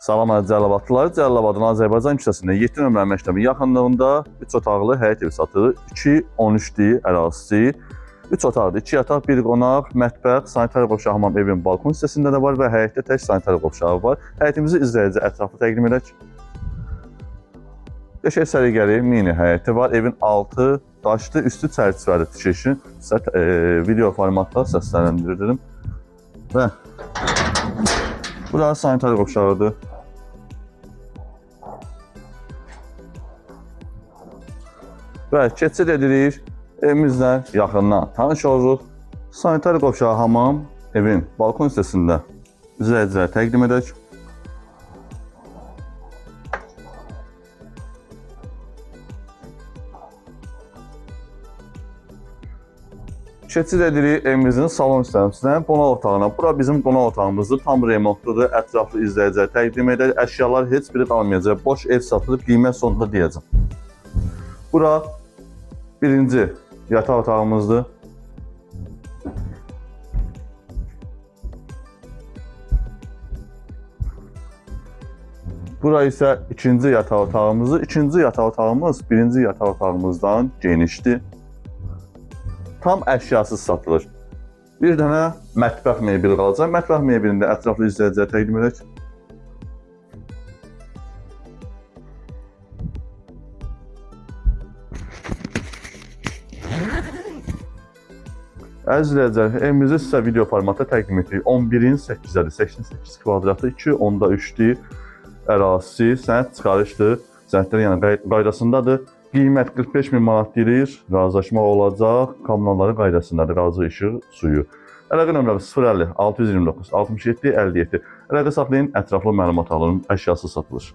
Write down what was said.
Salam əziz Cəlilabadlılar. Cəlilabadın Azərbaycan küçəsində 7 nömrə məktəbin yaxınlığında 3 otaqlı həyət evi satılır. 2-13D ərazisi. 3 otaqlı, 2 yataq, 1 qonaq, mətbəx, sanitar qovşağı hamam evin balkon hissəsində də var və həyətdə tək sanitar qovşağı var. Həyətimizi izləyici ətraflı təqdim edək. Qəşəng səliqəli mini həyəti var. Evin altı daşlı, üstü çərçivəli tikişi. Video formatda səsləndirirəm. Və burası sanitar qovşağıdır. Və keçid edirik. Evimizlə yaxından tanış oluruq. Sanitar qovşağı hamam evin balkon hissəsində izləyicilərə təqdim edək. Keçid edirik evimizin salon hissəsindən qonaq otağına. Bura bizim qonaq otağımızdır. Tam remontludur. Ətraflı izləyicilərə təqdim edək. Əşyalar heç biri qalmayacaq. Boş ev satılıb, qiymət sonunda deyəcəm. Bura birinci yataq otağımızdır. Bura isə ikinci yataq otağımızdır. İkinci yataq otağımız birinci yataq otağımızdan genişdir. Tam əşyasız satılır. Bir dənə mətbəx mebeli qalacaq. Mətbəx mebelini də ətraflı izləyicilərə təqdim edək. Əziz izləyicilər, evimizi sizə video formatda təqdim etdik. 11-in 8-dədir, 88 kvadratı, 2-3D ərazisi, sənəd çıxarışdır. Sənədlər yəni qaydasındadır. Qiymət 45.000 manat deyilir, razılaşma olacaq. Kommunalları qaydasındadır, qazı, işıq, suyu. Əlaqə nömrəsi 050 629 67 57. Əlaqə saxlayın, ətraflı məlumat alın, əşyası satılır.